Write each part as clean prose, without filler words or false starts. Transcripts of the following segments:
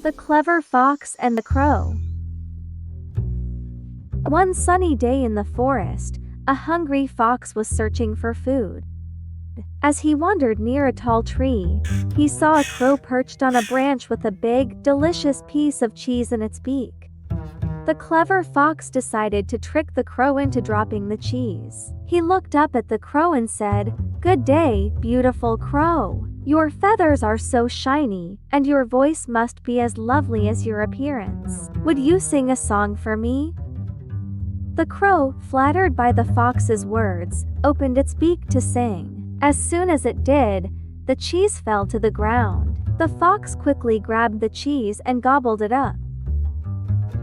The Clever Fox and the Crow. One sunny day in the forest, a hungry fox was searching for food. As he wandered near a tall tree, he saw a crow perched on a branch with a big, delicious piece of cheese in its beak. The clever fox decided to trick the crow into dropping the cheese. He looked up at the crow and said, "Good day, beautiful crow. Your feathers are so shiny, and your voice must be as lovely as your appearance. Would you sing a song for me?" The crow, flattered by the fox's words, opened its beak to sing. As soon as it did, the cheese fell to the ground. The fox quickly grabbed the cheese and gobbled it up.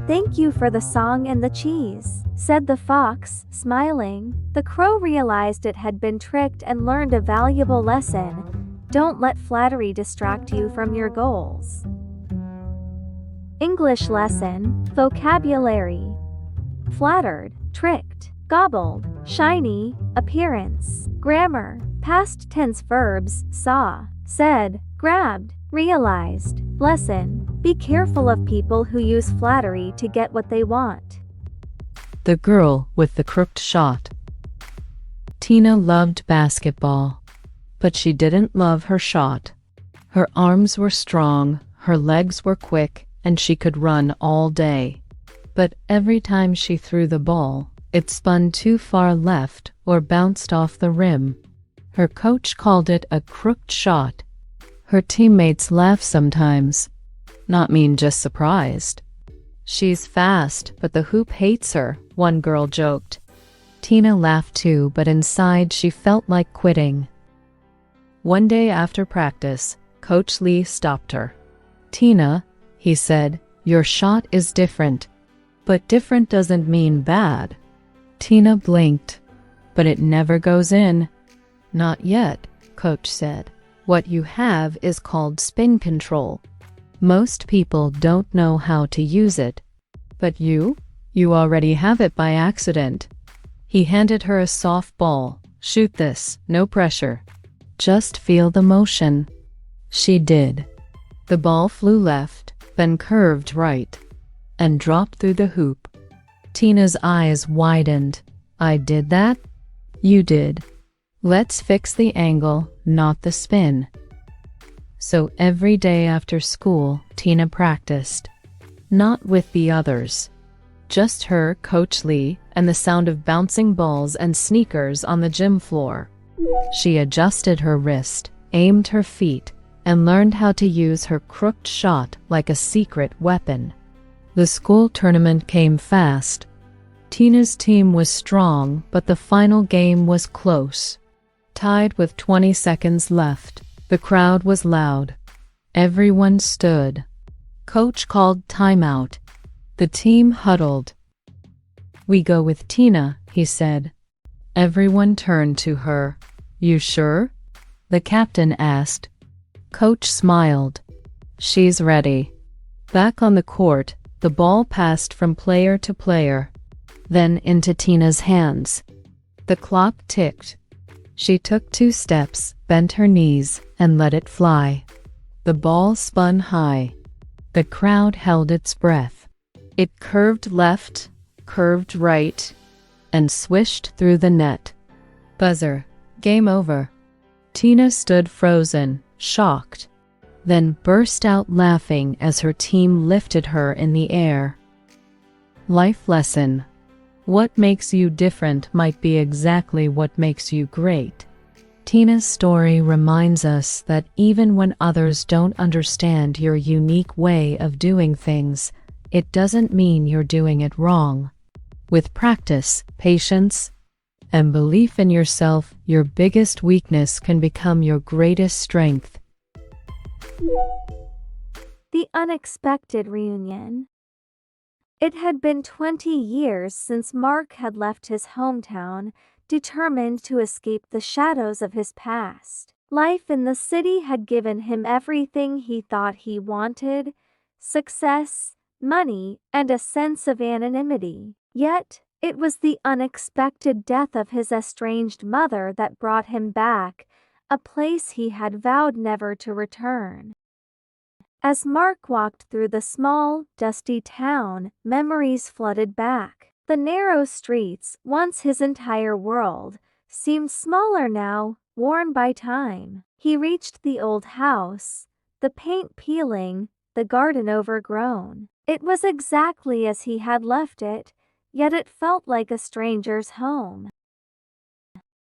"Thank you for the song and the cheese," said the fox, smiling. The crow realized it had been tricked and learned a valuable lesson. Don't let flattery distract you from your goals. English lesson, vocabulary. Flattered, tricked, gobbled, shiny, appearance. Grammar, past tense verbs, saw, said, grabbed, realized. Lesson, be careful of people who use flattery to get what they want. The girl with the crooked shot. Tina loved basketball, but she didn't love her shot. Her arms were strong, her legs were quick, and she could run all day. But every time she threw the ball, it spun too far left or bounced off the rim. Her coach called it a crooked shot. Her teammates laugh sometimes, not mean, just surprised. "She's fast, but the hoop hates her," one girl joked. Tina laughed too, but inside she felt like quitting. One day after practice, Coach Lee stopped her. "Tina," he said, "your shot is different. But different doesn't mean bad." Tina blinked. "But it never goes in." "Not yet," Coach said. "What you have is called spin control. Most people don't know how to use it. But you already have it by accident." He handed her a soft ball. "Shoot this, no pressure. Just feel the motion." She did. The ball flew left, then curved right, and dropped through the hoop. Tina's eyes widened. "I did that?" "You did. Let's fix the angle, not the spin." So every day after school, Tina practiced. Not with the others. Just her, Coach Lee, and the sound of bouncing balls and sneakers on the gym floor. She adjusted her wrist, aimed her feet, and learned how to use her crooked shot like a secret weapon. The school tournament came fast. Tina's team was strong, but the final game was close. Tied with 20 seconds left, the crowd was loud. Everyone stood. Coach called timeout. The team huddled. "We go with Tina," he said. Everyone turned to her. "You sure?" the captain asked. Coach smiled. "She's ready." Back on the court, the ball passed from player to player, then into Tina's hands. The clock ticked. She took 2 steps, bent her knees, and let it fly. The ball spun high. The crowd held its breath. It curved left, curved right, and swished through the net. Buzzer. Game over. Tina stood frozen, shocked, then burst out laughing as her team lifted her in the air. Life lesson. What makes you different might be exactly what makes you great. Tina's story reminds us that even when others don't understand your unique way of doing things, it doesn't mean you're doing it wrong. With practice, patience, and belief in yourself, your biggest weakness can become your greatest strength. The unexpected reunion. It had been 20 years since Mark had left his hometown, determined to escape the shadows of his past. Life in the city had given him everything he thought he wanted: success, money, and a sense of anonymity. Yet, it was the unexpected death of his estranged mother that brought him back, a place he had vowed never to return. As Mark walked through the small, dusty town, memories flooded back. The narrow streets, once his entire world, seemed smaller now, worn by time. He reached the old house, the paint peeling, the garden overgrown. It was exactly as he had left it, yet it felt like a stranger's home.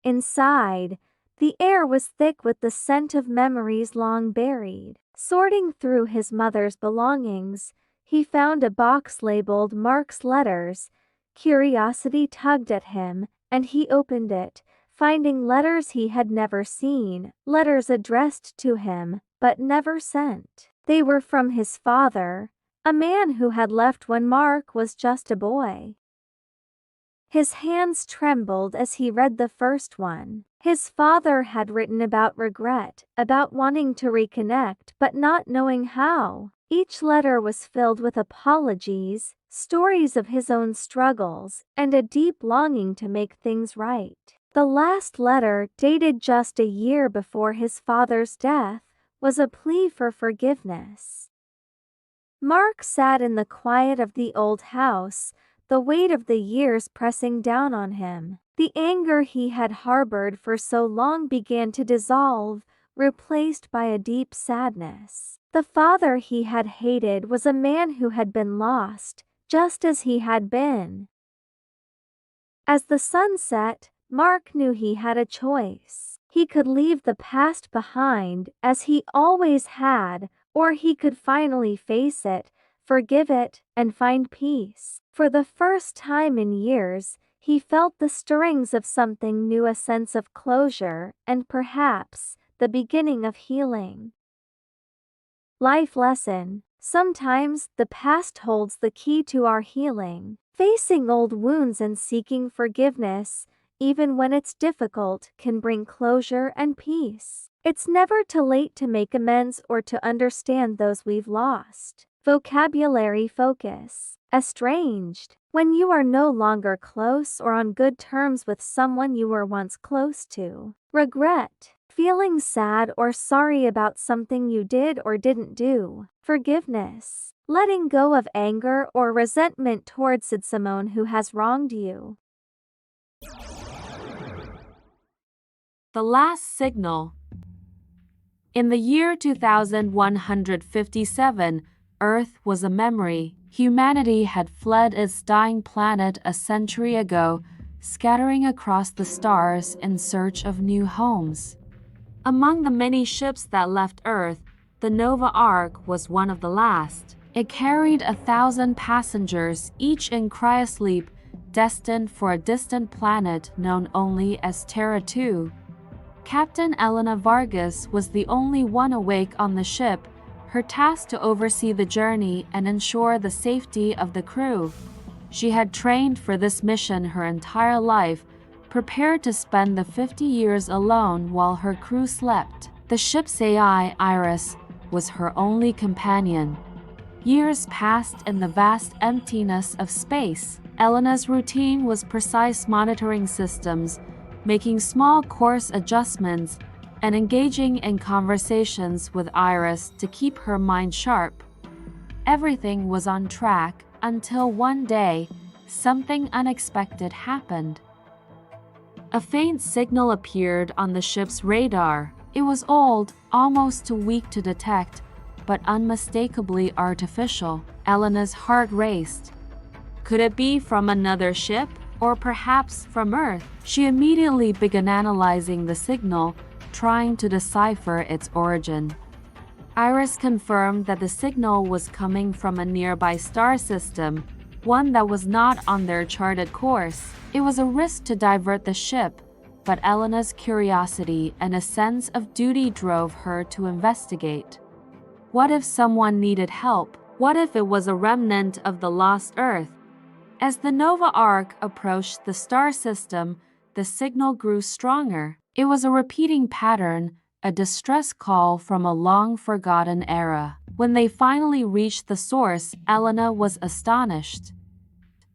Inside, the air was thick with the scent of memories long buried. Sorting through his mother's belongings, he found a box labeled Mark's letters. Curiosity tugged at him, and he opened it, finding letters he had never seen, letters addressed to him, but never sent. They were from his father, a man who had left when Mark was just a boy. His hands trembled as he read the first one. His father had written about regret, about wanting to reconnect but not knowing how. Each letter was filled with apologies, stories of his own struggles, and a deep longing to make things right. The last letter, dated just a year before his father's death, was a plea for forgiveness. Mark sat in the quiet of the old house, the weight of the years pressing down on him. The anger he had harbored for so long began to dissolve, replaced by a deep sadness. The father he had hated was a man who had been lost, just as he had been. As the sun set, Mark knew he had a choice. He could leave the past behind, as he always had, or he could finally face it, forgive it, and find peace. For the first time in years, he felt the stirrings of something new, a sense of closure, and perhaps, the beginning of healing. Life lesson. Sometimes, the past holds the key to our healing. Facing old wounds and seeking forgiveness, even when it's difficult, can bring closure and peace. It's never too late to make amends or to understand those we've lost. Vocabulary focus. Estranged. When you are no longer close or on good terms with someone you were once close to. Regret. Feeling sad or sorry about something you did or didn't do. Forgiveness. Letting go of anger or resentment towards someone who has wronged you. The Last Signal. In the year 2157, Earth was a memory. Humanity had fled its dying planet a century ago, scattering across the stars in search of new homes. Among the many ships that left Earth, the Nova Ark was one of the last. It carried 1,000 passengers, each in cryosleep, destined for a distant planet known only as Terra 2. Captain Elena Vargas was the only one awake on the ship, her task to oversee the journey and ensure the safety of the crew. She had trained for this mission her entire life, prepared to spend the 50 years alone while her crew slept. The ship's AI, Iris, was her only companion. Years passed in the vast emptiness of space. Elena's routine was precise monitoring systems, making small course adjustments, and engaging in conversations with Iris to keep her mind sharp. Everything was on track until one day, something unexpected happened. A faint signal appeared on the ship's radar. It was old, almost too weak to detect, but unmistakably artificial. Elena's heart raced. Could it be from another ship, or perhaps from Earth? She immediately began analyzing the signal, trying to decipher its origin. Iris confirmed that the signal was coming from a nearby star system, one that was not on their charted course. It was a risk to divert the ship, but Elena's curiosity and a sense of duty drove her to investigate. What if someone needed help? What if it was a remnant of the lost Earth? As the Nova Ark approached the star system, the signal grew stronger. It was a repeating pattern, a distress call from a long-forgotten era. When they finally reached the source, Elena was astonished.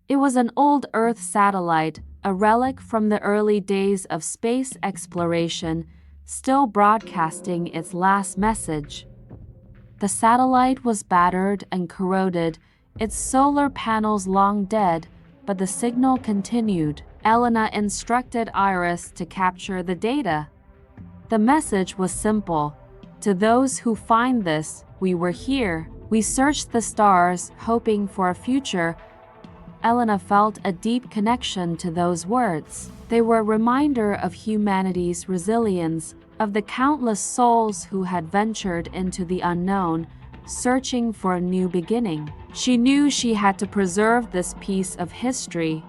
It was an old Earth satellite, a relic from the early days of space exploration, still broadcasting its last message. The satellite was battered and corroded, its solar panels long dead, but the signal continued. Elena instructed Iris to capture the data. The message was simple. To those who find this, we were here. We searched the stars, hoping for a future. Elena felt a deep connection to those words. They were a reminder of humanity's resilience, of the countless souls who had ventured into the unknown, searching for a new beginning. She knew she had to preserve this piece of history.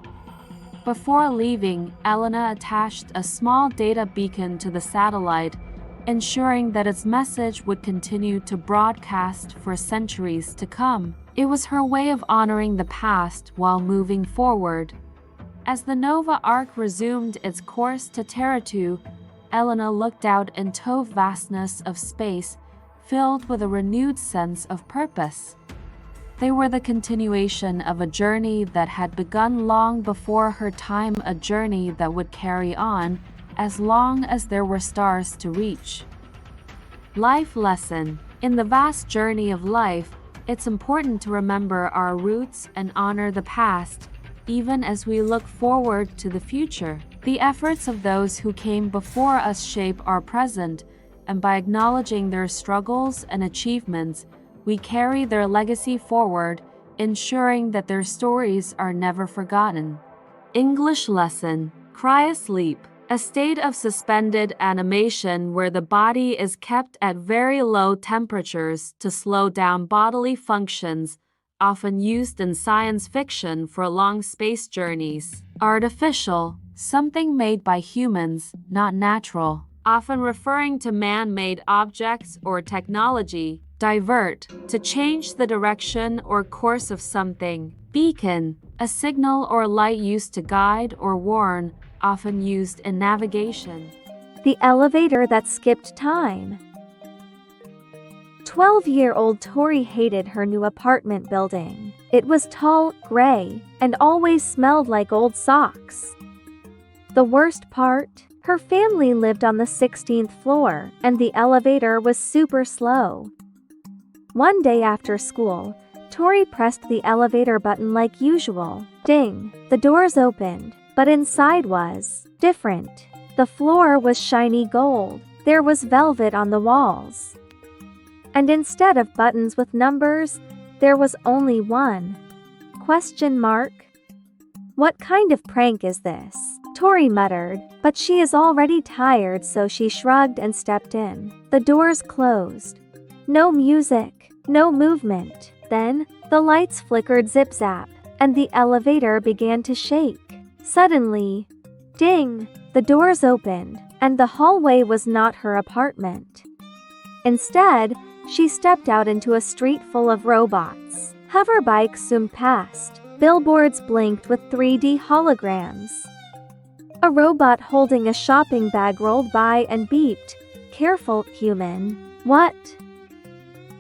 Before leaving, Elena attached a small data beacon to the satellite, ensuring that its message would continue to broadcast for centuries to come. It was her way of honoring the past while moving forward. As the Nova Ark resumed its course to Terra-2, Elena looked out into the vastness of space, filled with a renewed sense of purpose. They were the continuation of a journey that had begun long before her time, a journey that would carry on as long as there were stars to reach. Life lesson. In the vast journey of life, it's important to remember our roots and honor the past, even as we look forward to the future. The efforts of those who came before us shape our present, and by acknowledging their struggles and achievements, we carry their legacy forward, ensuring that their stories are never forgotten. English lesson. Cryosleep. A state of suspended animation where the body is kept at very low temperatures to slow down bodily functions, often used in science fiction for long space journeys. Artificial. Something made by humans, not natural. Often referring to man-made objects or technology. Divert. To change the direction or course of something. Beacon. A signal or light used to guide or warn, often used in navigation. The elevator that skipped time. 12-year-old Tori hated her new apartment building. It was tall, gray, and always smelled like old socks. The worst part? Her family lived on the 16th floor, and the elevator was super slow. One day after school, Tori pressed the elevator button like usual. Ding! The doors opened, but inside was different. The floor was shiny gold. There was velvet on the walls. And instead of buttons with numbers, there was only one. Question mark? What kind of prank is this? Tori muttered, but she is already tired, so she shrugged and stepped in. The doors closed. No music, no movement. Then, the lights flickered zip-zap, and the elevator began to shake. Suddenly, ding! The doors opened, and the hallway was not her apartment. Instead, she stepped out into a street full of robots. Hover bikes zoomed past. Billboards blinked with 3D holograms. A robot holding a shopping bag rolled by and beeped, "Careful, human." What?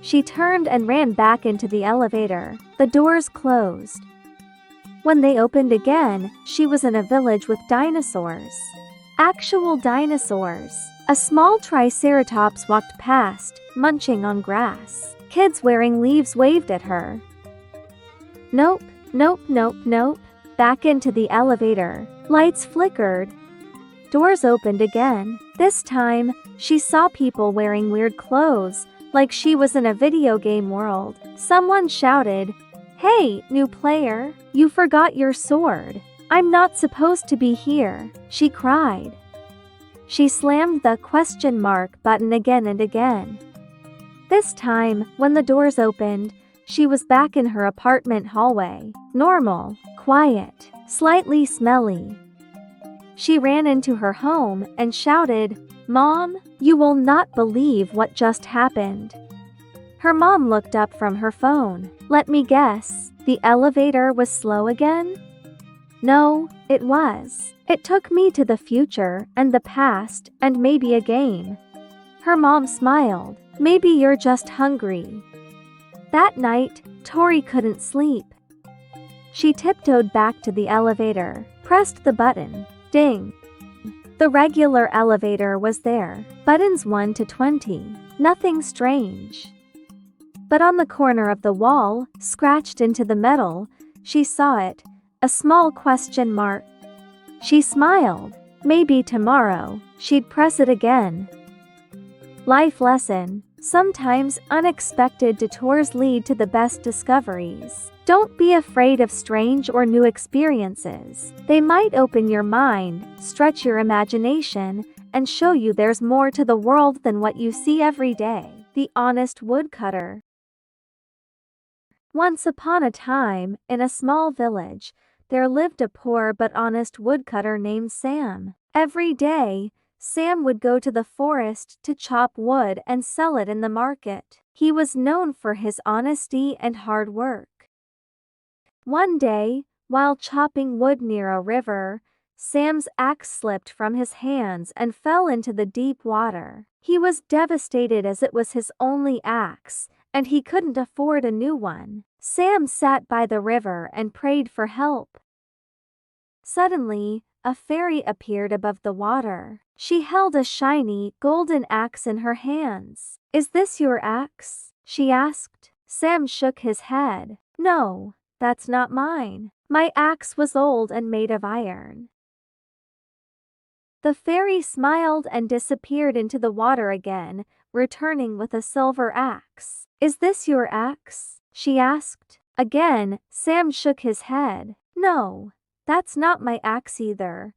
She turned and ran back into the elevator. The doors closed. When they opened again, she was in a village with dinosaurs. Actual dinosaurs. A small triceratops walked past, munching on grass. Kids wearing leaves waved at her. Nope, nope, nope, nope. Back into the elevator. Lights flickered. Doors opened again. This time, she saw people wearing weird clothes, like she was in a video game world. Someone shouted, "Hey, new player, you forgot your sword. I'm not supposed to be here," she cried. She slammed the question mark button again and again. This time, when the doors opened, she was back in her apartment hallway. Normal, quiet, slightly smelly. She ran into her home and shouted, "Mom, you will not believe what just happened." Her mom looked up from her phone. "Let me guess, the elevator was slow again?" "No, it was. It took me to the future and the past and maybe a game." Her mom smiled. "Maybe you're just hungry." That night, Tori couldn't sleep. She tiptoed back to the elevator, pressed the button. Ding! The regular elevator was there. Buttons 1 to 20. Nothing strange. But on the corner of the wall, scratched into the metal, she saw it, a small question mark. She smiled. Maybe tomorrow, she'd press it again. Life lesson. Sometimes unexpected detours lead to the best discoveries. Don't be afraid of strange or new experiences. They might open your mind, stretch your imagination, and show you there's more to the world than what you see every day. The Honest Woodcutter. Once upon a time, in a small village, there lived a poor but honest woodcutter named Sam. Every day, Sam would go to the forest to chop wood and sell it in the market. He was known for his honesty and hard work. One day, while chopping wood near a river, Sam's axe slipped from his hands and fell into the deep water. He was devastated as it was his only axe, and he couldn't afford a new one. Sam sat by the river and prayed for help. Suddenly, a fairy appeared above the water. She held a shiny, golden axe in her hands. "Is this your axe?" she asked. Sam shook his head. "No, that's not mine. My axe was old and made of iron." The fairy smiled and disappeared into the water again, returning with a silver axe. "Is this your axe?" she asked. Again, Sam shook his head. "No, that's not my axe either."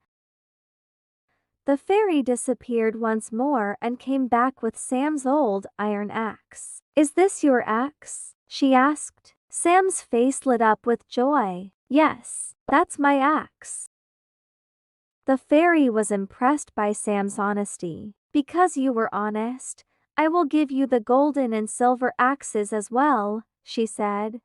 The fairy disappeared once more and came back with Sam's old iron axe. "Is this your axe?" she asked. Sam's face lit up with joy. "Yes, that's my axe." The fairy was impressed by Sam's honesty. "Because you were honest, I will give you the golden and silver axes as well," she said.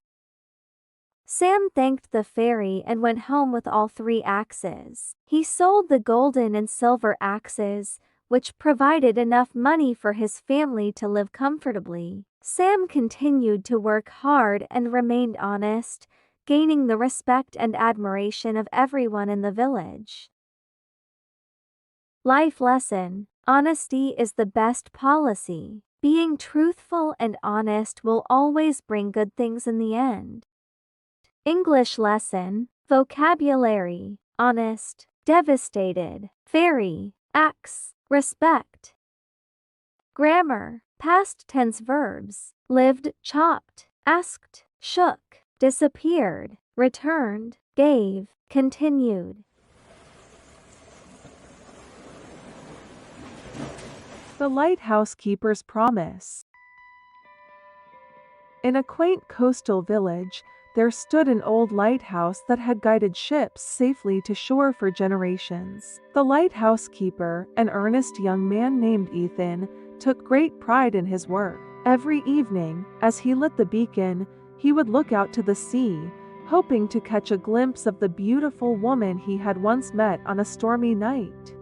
Sam thanked the fairy and went home with all 3 axes. He sold the golden and silver axes, which provided enough money for his family to live comfortably. Sam continued to work hard and remained honest, gaining the respect and admiration of everyone in the village. Life lesson. Honesty is the best policy. Being truthful and honest will always bring good things in the end. English lesson. Vocabulary. Honest, devastated, fairy, axe, respect. Grammar. Past tense verbs. Lived, chopped, asked, shook, disappeared, returned, gave, continued. The Lighthouse Keeper's Promise. In a quaint coastal village, there stood an old lighthouse that had guided ships safely to shore for generations. The lighthouse keeper, an earnest young man named Ethan, took great pride in his work. Every evening, as he lit the beacon, he would look out to the sea, hoping to catch a glimpse of the beautiful woman he had once met on a stormy night.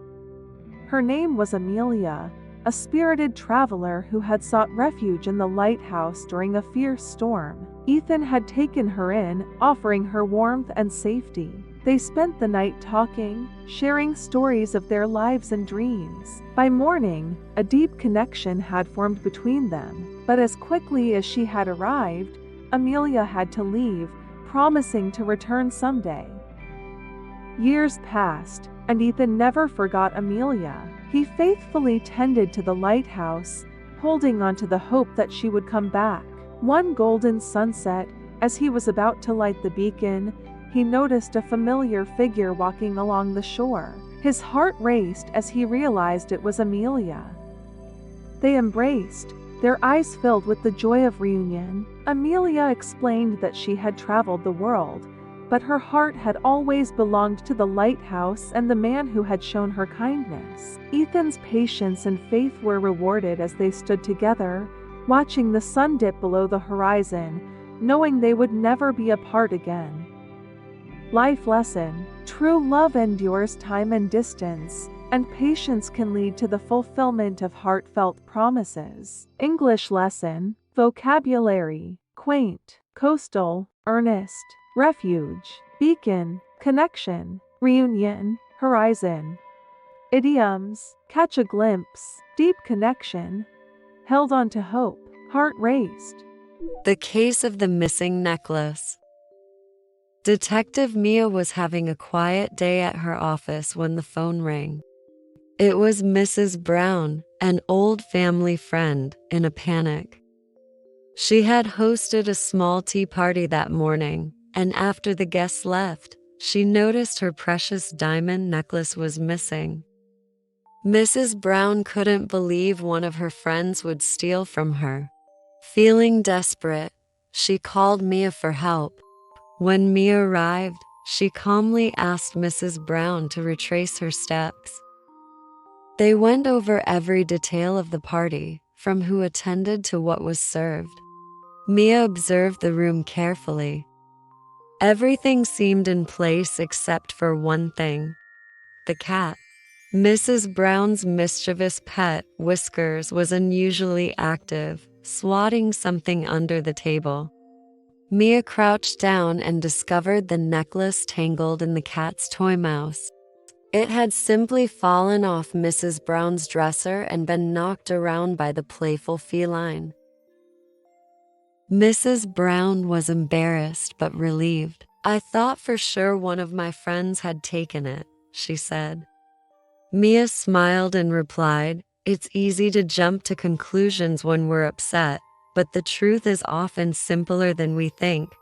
Her name was Amelia, a spirited traveler who had sought refuge in the lighthouse during a fierce storm. Ethan had taken her in, offering her warmth and safety. They spent the night talking, sharing stories of their lives and dreams. By morning, a deep connection had formed between them, but as quickly as she had arrived, Amelia had to leave, promising to return someday. Years passed, and Ethan never forgot Amelia. He faithfully tended to the lighthouse, holding on to the hope that she would come back. One golden sunset, as he was about to light the beacon, he noticed a familiar figure walking along the shore. His heart raced as he realized it was Amelia. They embraced, their eyes filled with the joy of reunion. Amelia explained that she had traveled the world, but her heart had always belonged to the lighthouse and the man who had shown her kindness. Ethan's patience and faith were rewarded as they stood together, watching the sun dip below the horizon, knowing they would never be apart again. Life lesson. True love endures time and distance, and patience can lead to the fulfillment of heartfelt promises. English lesson. Vocabulary. Quaint, coastal, earnest, refuge, beacon, connection, reunion, horizon. Idioms. Catch a glimpse, deep connection, held on to hope, heart raced. The case of the missing necklace. Detective Mia was having a quiet day at her office when the phone rang. It was Mrs. Brown, an old family friend, in a panic. She had hosted a small tea party that morning, and after the guests left, she noticed her precious diamond necklace was missing. Mrs. Brown couldn't believe one of her friends would steal from her. Feeling desperate, she called Mia for help. When Mia arrived, she calmly asked Mrs. Brown to retrace her steps. They went over every detail of the party, from who attended to what was served. Mia observed the room carefully. Everything seemed in place except for one thing: the cat. Mrs. Brown's mischievous pet, Whiskers, was unusually active, swatting something under the table. Mia crouched down and discovered the necklace tangled in the cat's toy mouse. It had simply fallen off Mrs. Brown's dresser and been knocked around by the playful feline. Mrs. Brown was embarrassed but relieved. "I thought for sure one of my friends had taken it," she said. Mia smiled and replied, "It's easy to jump to conclusions when we're upset, but the truth is often simpler than we think."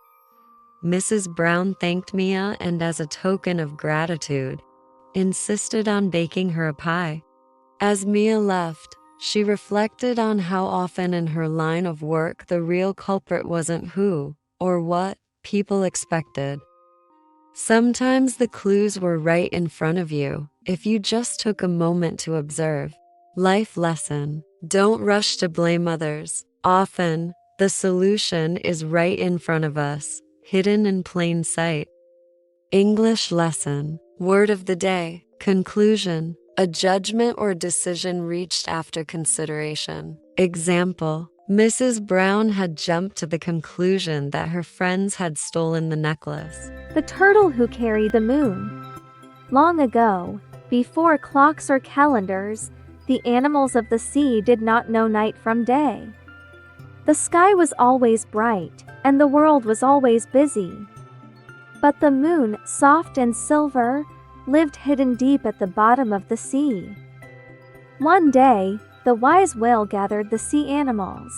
Mrs. Brown thanked Mia and, as a token of gratitude, insisted on baking her a pie. As Mia left, she reflected on how often in her line of work the real culprit wasn't who or what people expected. Sometimes the clues were right in front of you, if you just took a moment to observe. Life lesson: don't rush to blame others. Often, the solution is right in front of us, hidden in plain sight. English lesson. Word of the day. Conclusion: a judgment or decision reached after consideration. Example: Mrs. Brown had jumped to the conclusion that her friends had stolen the necklace. The turtle who carried the moon. Long ago, before clocks or calendars, the animals of the sea did not know night from day. The sky was always bright, and the world was always busy. But the moon, soft and silver, lived hidden deep at the bottom of the sea. One day, the wise whale gathered the sea animals.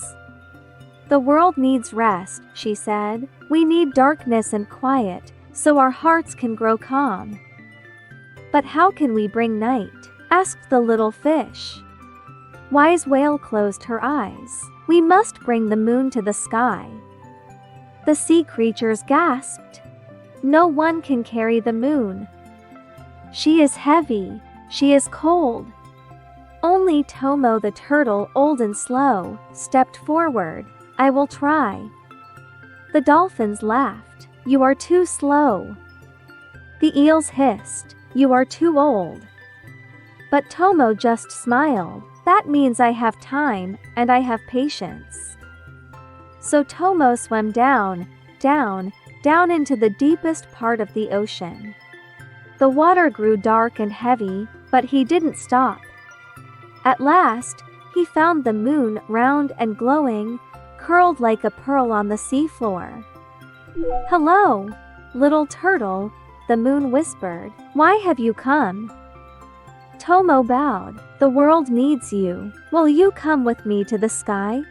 "The world needs rest," she said. "We need darkness and quiet, so our hearts can grow calm." "But how can we bring night?" asked the little fish. Wise whale closed her eyes. "We must bring the moon to the sky." The sea creatures gasped. "No one can carry the moon. She is heavy, she is cold." Only Tomo the turtle, old and slow, stepped forward. "I will try." The dolphins laughed. "You are too slow." The eels hissed. "You are too old." But Tomo just smiled. "That means I have time, and I have patience." So Tomo swam down, down, down into the deepest part of the ocean. The water grew dark and heavy, but he didn't stop. At last, he found the moon, round and glowing, curled like a pearl on the seafloor. "Hello, little turtle," the moon whispered. "Why have you come?" Tomo bowed. "The world needs you. Will you come with me to the sky?"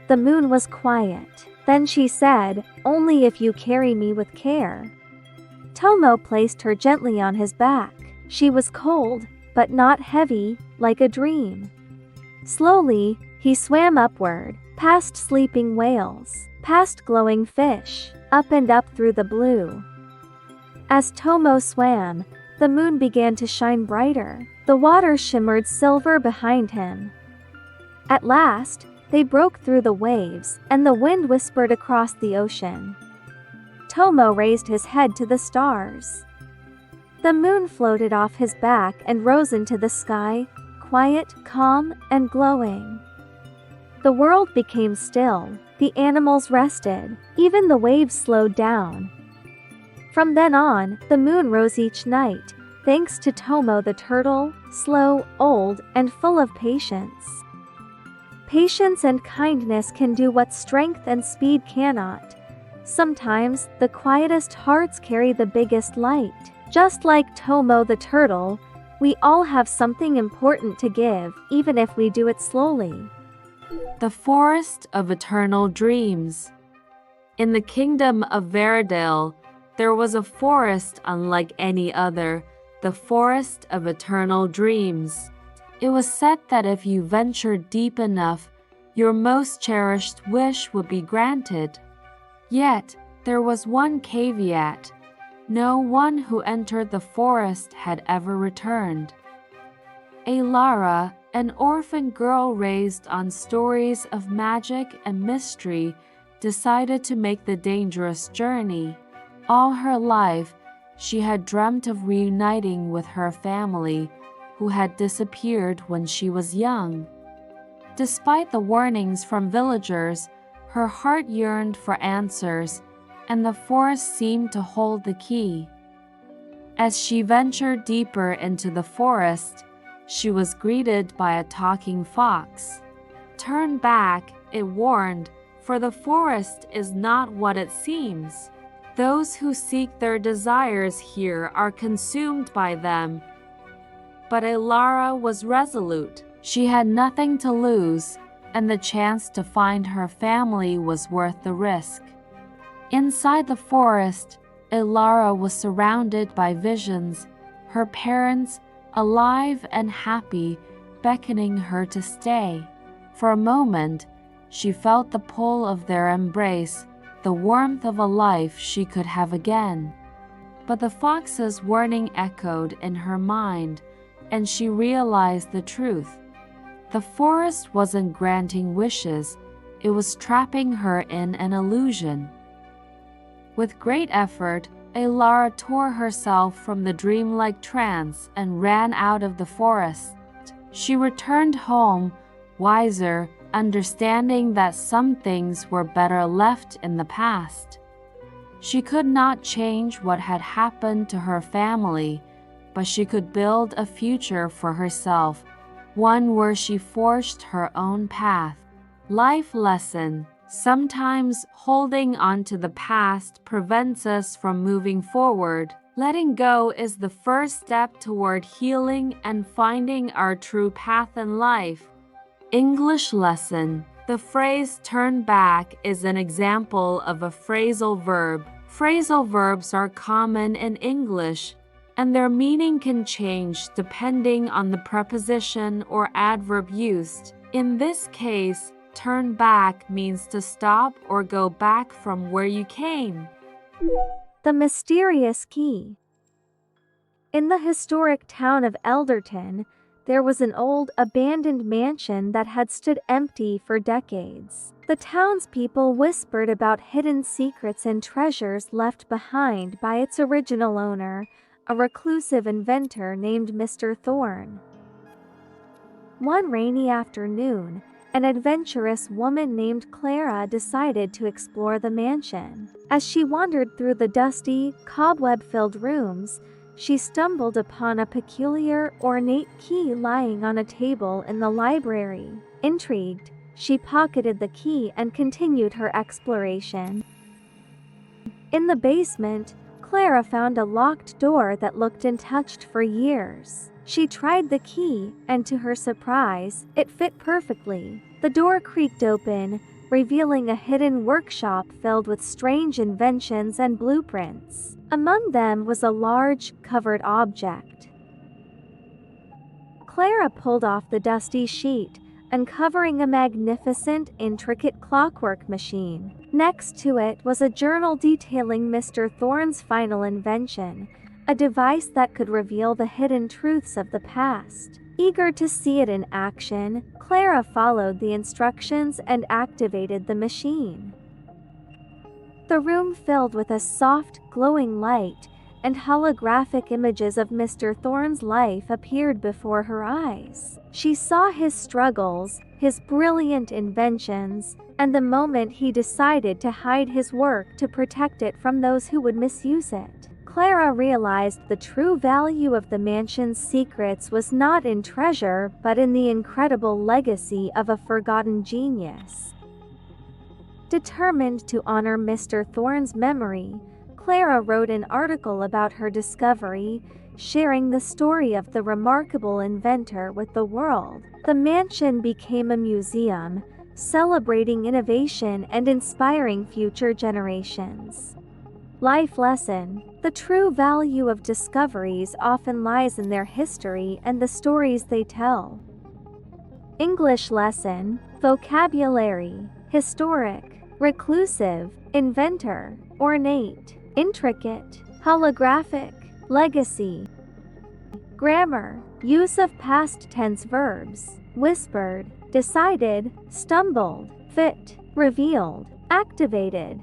The moon was quiet. Then she said, "Only if you carry me with care." Tomo placed her gently on his back. She was cold, but not heavy, like a dream. Slowly, he swam upward, past sleeping whales, past glowing fish, up and up through the blue. As Tomo swam, the moon began to shine brighter. The water shimmered silver behind him. At last, they broke through the waves, and the wind whispered across the ocean. Tomo raised his head to the stars. The moon floated off his back and rose into the sky, quiet, calm, and glowing. The world became still, the animals rested, even the waves slowed down. From then on, the moon rose each night, thanks to Tomo the turtle, slow, old, and full of patience. Patience and kindness can do what strength and speed cannot. Sometimes, the quietest hearts carry the biggest light. Just like Tomo the turtle, we all have something important to give, even if we do it slowly. The Forest of Eternal Dreams. In the kingdom of Veridale, there was a forest unlike any other, the Forest of Eternal Dreams. It was said that if you ventured deep enough, your most cherished wish would be granted. Yet, there was one caveat. No one who entered the forest had ever returned. Alara, an orphan girl raised on stories of magic and mystery, decided to make the dangerous journey. All her life, she had dreamt of reuniting with her family, who had disappeared when she was young. Despite the warnings from villagers, her heart yearned for answers, and the forest seemed to hold the key. As she ventured deeper into the forest, she was greeted by a talking fox. "Turn back," it warned, "for the forest is not what it seems. Those who seek their desires here are consumed by them." But Alara was resolute. She had nothing to lose, and the chance to find her family was worth the risk. Inside the forest, Alara was surrounded by visions, her parents, alive and happy, beckoning her to stay. For a moment, she felt the pull of their embrace, the warmth of a life she could have again. But the fox's warning echoed in her mind, and she realized the truth. The forest wasn't granting wishes, it was trapping her in an illusion. With great effort, Alara tore herself from the dreamlike trance and ran out of the forest. She returned home, wiser, understanding that some things were better left in the past. She could not change what had happened to her family, but she could build a future for herself, one where she forged her own path. Life lesson. Sometimes holding on to the past prevents us from moving forward. Letting go is the first step toward healing and finding our true path in life. English lesson. The phrase "turn back" is an example of a phrasal verb. Phrasal verbs are common in English, and their meaning can change depending on the preposition or adverb used. In this case, turn back means to stop or go back from where you came. The mysterious key. In the historic town of Elderton, there was an old, abandoned mansion that had stood empty for decades. The townspeople whispered about hidden secrets and treasures left behind by its original owner, a reclusive inventor named Mr. Thorne. One rainy afternoon, an adventurous woman named Clara decided to explore the mansion. As she wandered through the dusty, cobweb-filled rooms, she stumbled upon a peculiar, ornate key lying on a table in the library. Intrigued, she pocketed the key and continued her exploration. In the basement, Clara found a locked door that looked untouched for years. She tried the key, and to her surprise, it fit perfectly. The door creaked open, revealing a hidden workshop filled with strange inventions and blueprints. Among them was a large, covered object. Clara pulled off the dusty sheet, uncovering a magnificent, intricate clockwork machine. Next to it was a journal detailing Mr. Thorne's final invention, a device that could reveal the hidden truths of the past. Eager to see it in action, Clara followed the instructions and activated the machine. The room filled with a soft, glowing light, and holographic images of Mr. Thorne's life appeared before her eyes. She saw his struggles, his brilliant inventions, and the moment he decided to hide his work to protect it from those who would misuse it. Clara realized the true value of the mansion's secrets was not in treasure but in the incredible legacy of a forgotten genius. Determined to honor Mr. Thorne's memory, Clara wrote an article about her discovery, sharing the story of the remarkable inventor with the world. The mansion became a museum, celebrating innovation and inspiring future generations. Life lesson: the true value of discoveries often lies in their history and the stories they tell. English lesson: vocabulary: historic, reclusive, inventor, ornate, intricate, holographic, legacy. Grammar: use of past tense verbs: whispered, decided, stumbled, fit, revealed, activated.